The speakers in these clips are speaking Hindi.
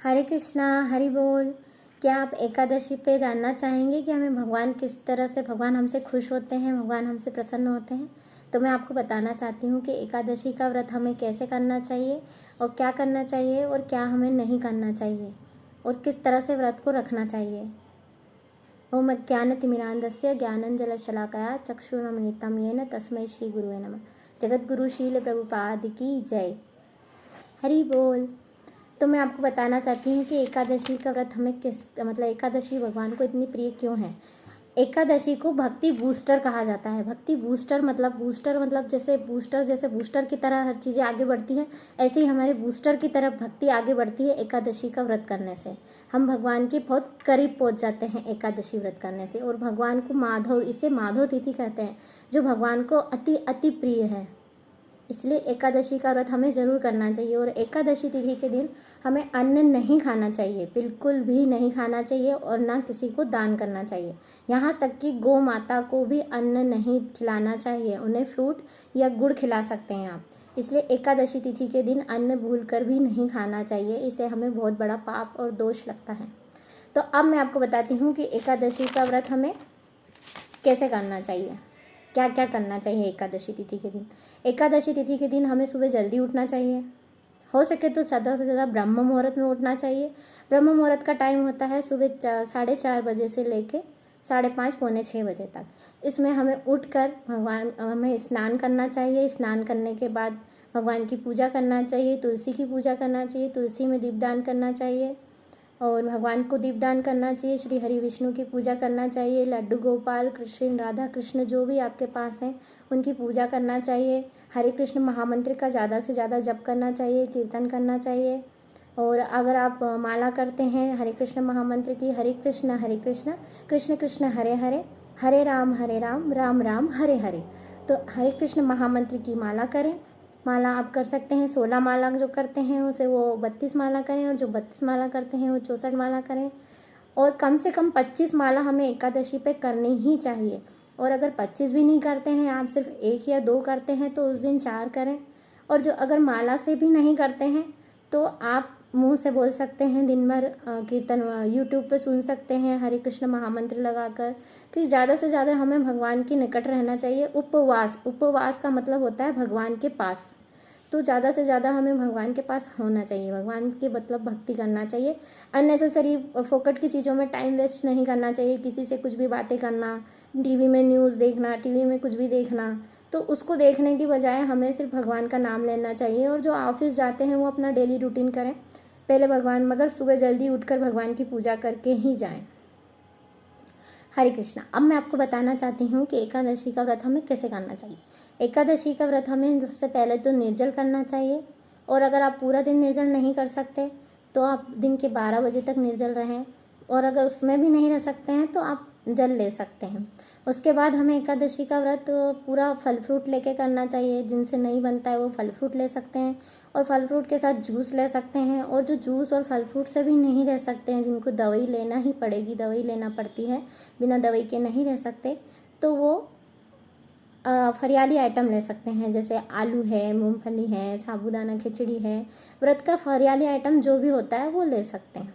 हरे कृष्णा, हरि बोल। क्या आप एकादशी पे जानना चाहेंगे कि हमें भगवान किस तरह से भगवान हमसे खुश होते हैं, भगवान हमसे प्रसन्न होते हैं? तो मैं आपको बताना चाहती हूँ कि एकादशी का व्रत हमें कैसे करना चाहिए और क्या करना चाहिए और क्या हमें नहीं करना चाहिए और किस तरह से व्रत को रखना चाहिए। ओम अज्ञानतिमिरान्धस्य ज्ञानञ्जनशलाकया चक्षुरुन्मिलितं येन तस्मै श्री गुरुवे नमः। जगद्गुरु शील प्रभुपाद की जय। हरि बोल। तो मैं आपको बताना चाहती हूँ कि एकादशी का व्रत हमें एकादशी भगवान को इतनी प्रिय क्यों है। एकादशी को भक्ति बूस्टर कहा जाता है। भक्ति बूस्टर मतलब जैसे बूस्टर की तरह हर चीज़ें आगे बढ़ती हैं, ऐसे ही हमारे बूस्टर की तरफ भक्ति आगे बढ़ती है। एकादशी का व्रत करने से हम भगवान के बहुत करीब पहुँच जाते हैं एकादशी व्रत करने से। और भगवान को इसे माधव तिथि कहते हैं, जो भगवान को अति अति प्रिय है। इसलिए एकादशी का व्रत हमें ज़रूर करना चाहिए। और एकादशी तिथि के दिन हमें अन्न नहीं खाना चाहिए, बिल्कुल भी नहीं खाना चाहिए, और ना किसी को दान करना चाहिए। यहाँ तक कि गौ माता को भी अन्न नहीं खिलाना चाहिए, उन्हें फ्रूट या गुड़ खिला सकते हैं आप। इसलिए एकादशी तिथि के दिन अन्न भूलकर भी नहीं खाना चाहिए, इससे हमें बहुत बड़ा पाप और दोष लगता है। तो अब मैं आपको बताती हूँ कि एकादशी का व्रत हमें कैसे करना चाहिए, क्या क्या करना चाहिए एकादशी तिथि के दिन। एकादशी तिथि के दिन हमें सुबह जल्दी उठना चाहिए, हो सके तो ज़्यादा से ज़्यादा ब्रह्म मुहूर्त में उठना चाहिए। ब्रह्म मुहूर्त का टाइम होता है सुबह 4:30 बजे से लेके 5:30 पौने 6 बजे तक। इसमें हमें उठकर हमें स्नान करना चाहिए। स्नान करने के बाद भगवान की पूजा करना चाहिए, तुलसी की पूजा करना चाहिए, तुलसी में दीपदान करना चाहिए और भगवान को दीपदान करना चाहिए। श्री हरि विष्णु की पूजा करना चाहिए, लड्डू गोपाल कृष्ण राधा कृष्ण जो भी आपके पास हैं उनकी पूजा करना चाहिए। हरे कृष्ण महामंत्र का ज़्यादा से ज़्यादा जप करना चाहिए, कीर्तन करना चाहिए। और अगर आप माला करते हैं हरे कृष्ण महामंत्र की, हरे कृष्ण कृष्ण कृष्ण हरे हरे, हरे राम राम राम हरे हरे, तो हरे कृष्ण महामंत्र की माला करें। माला आप कर सकते हैं 16 माला जो करते हैं उसे वो 32 माला करें, और जो 32 माला करते हैं वो 64 माला करें। और कम से कम 25 माला हमें एकादशी पे करनी ही चाहिए। और अगर 25 भी नहीं करते हैं, आप सिर्फ 1 या 2 करते हैं तो उस दिन 4 करें। और जो अगर माला से भी नहीं करते हैं तो आप मुंह से बोल सकते हैं, दिन भर कीर्तन यूट्यूब पे सुन सकते हैं हरे कृष्ण महामंत्र लगाकर। कि ज़्यादा से ज़्यादा हमें भगवान के निकट रहना चाहिए। उपवास का मतलब होता है भगवान के पास, तो ज़्यादा से ज़्यादा हमें भगवान के पास होना चाहिए, भगवान के मतलब भक्ति करना चाहिए। अननेसेसरी फोकट की चीज़ों में टाइम वेस्ट नहीं करना चाहिए। किसी से कुछ भी बातें करना, टीवी में न्यूज़ देखना, टीवी में कुछ भी देखना, तो उसको देखने की बजाय हमें सिर्फ भगवान का नाम लेना चाहिए। और जो ऑफिस जाते हैं वो अपना डेली रूटीन करें, पहले मगर सुबह जल्दी उठकर भगवान की पूजा करके ही जाएं। हरे कृष्णा। अब मैं आपको बताना चाहती हूँ कि एकादशी का व्रत हमें कैसे करना चाहिए। एकादशी का व्रत हमें सबसे पहले तो निर्जल करना चाहिए। और अगर आप पूरा दिन निर्जल नहीं कर सकते तो आप दिन के 12 बजे तक निर्जल रहें, और अगर उसमें भी नहीं रह सकते हैं तो आप जल ले सकते हैं। उसके बाद हमें एकादशी का व्रत पूरा फल फ्रूट लेके करना चाहिए। जिनसे नहीं बनता है वो फल फ्रूट ले सकते हैं, और फल फ्रूट के साथ जूस ले सकते हैं। और जो जूस और फल फ्रूट से भी नहीं रह सकते हैं, जिनको दवाई लेना ही पड़ेगी, दवाई लेना पड़ती है, बिना दवाई के नहीं रह सकते, तो वो फरियाली आइटम ले सकते हैं। जैसे आलू है, मूंगफली है, साबूदाना खिचड़ी है। व्रत का फरियाली आइटम जो भी होता है वो ले सकते हैं।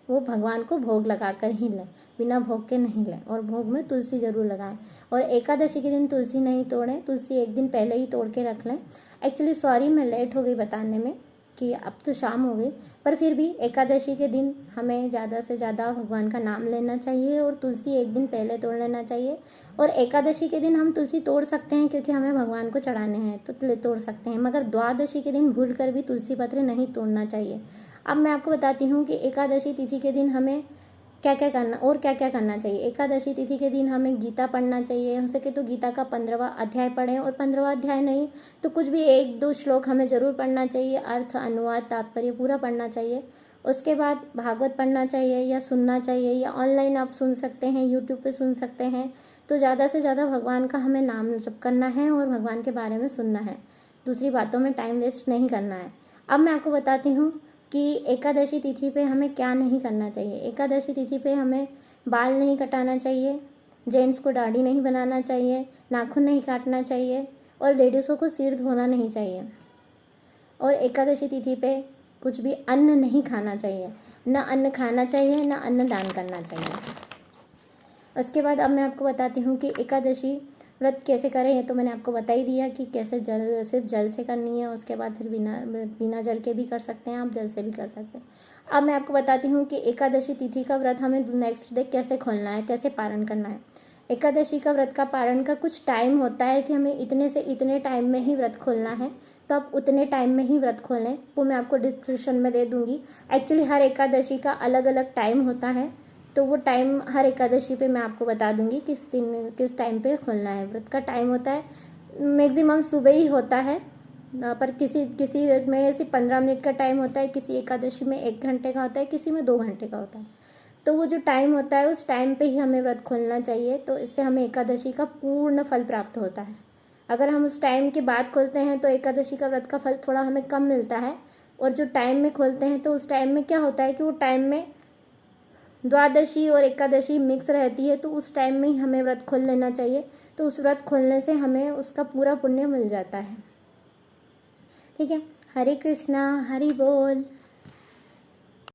वो भगवान को भोग लगा कर ही लें, बिना भोग के नहीं लें। और भोग में तुलसी ज़रूर लगाएं। और एकादशी के दिन तुलसी नहीं तोड़ें, तुलसी एक दिन पहले ही तोड़ के रख लें। एक्चुअली सॉरी, मैं लेट हो गई बताने में कि अब तो शाम हो गई, पर फिर भी एकादशी के दिन हमें ज़्यादा से ज़्यादा भगवान का नाम लेना चाहिए और तुलसी एक दिन पहले तोड़ लेना चाहिए। और एकादशी के दिन हम तुलसी तोड़ सकते हैं क्योंकि हमें भगवान को चढ़ाने हैं तो तोड़ सकते हैं, मगर द्वादशी के दिन भूल कर भी तुलसी पत्र नहीं तोड़ना चाहिए। अब मैं आपको बताती हूँ कि एकादशी तिथि के दिन हमें क्या क्या करना चाहिए। एकादशी तिथि के दिन हमें गीता पढ़ना चाहिए। हो सके तो गीता का 15वां अध्याय पढ़ें, और 15वां अध्याय नहीं तो कुछ भी 1-2 श्लोक हमें ज़रूर पढ़ना चाहिए। अर्थ, अनुवाद, तात्पर्य पूरा पढ़ना चाहिए। उसके बाद भागवत पढ़ना चाहिए या सुनना चाहिए, या ऑनलाइन आप सुन सकते हैं, यूट्यूब पे सुन सकते हैं। तो ज़्यादा से ज़्यादा भगवान का हमें नाम जप करना है और भगवान के बारे में सुनना है, दूसरी बातों में टाइम वेस्ट नहीं करना है। अब मैं आपको बताती हूँ कि एकादशी तिथि पे हमें क्या नहीं करना चाहिए। एकादशी तिथि पे हमें बाल नहीं कटाना चाहिए, जेंट्स को दाढ़ी नहीं बनाना चाहिए, नाखून नहीं काटना चाहिए, और लेडीज़ों को सिर धोना नहीं चाहिए। और एकादशी तिथि पे कुछ भी अन्न नहीं खाना चाहिए। न अन्न खाना चाहिए, न अन्न दान करना चाहिए। उसके बाद अब मैं आपको बताती हूँ कि एकादशी व्रत कैसे करें। ये तो मैंने आपको बता ही दिया कि कैसे सिर्फ जल से करनी है। उसके बाद फिर बिना जल के भी कर सकते हैं आप, जल से भी कर सकते हैं। अब मैं आपको बताती हूँ कि एकादशी तिथि का व्रत हमें नेक्स्ट डे कैसे खोलना है, कैसे पारण करना है। एकादशी का व्रत का पारण का कुछ टाइम होता है कि हमें इतने से इतने टाइम में ही व्रत खोलना है, तो आप उतने टाइम में ही व्रत खोलें। वो मैं आपको डिस्क्रिप्शन में दे दूँगी। एक्चुअली हर एकादशी का अलग अलग टाइम होता है, तो वो टाइम हर एकादशी पे मैं आपको बता दूंगी किस दिन किस टाइम पे खोलना है। व्रत का टाइम होता है मैक्सिमम सुबह ही होता है, पर किसी किसी में सिर्फ 15 मिनट का टाइम होता है, किसी एकादशी में 1 घंटे का होता है, किसी में 2 घंटे का होता है। तो वो जो टाइम होता है उस टाइम पे ही हमें व्रत खोलना चाहिए, तो इससे हमें एकादशी का पूर्ण फल प्राप्त होता है। अगर हम उस टाइम के बाद खोलते हैं तो एकादशी का व्रत का फल थोड़ा हमें कम मिलता है, और जो टाइम में खोलते हैं तो उस टाइम में क्या होता है कि वो टाइम में द्वादशी और एकादशी मिक्स रहती है, तो उस टाइम में ही हमें व्रत खोल लेना चाहिए। तो उस व्रत खोलने से हमें उसका पूरा पुण्य मिल जाता है। ठीक है। हरे कृष्णा, हरि बोल।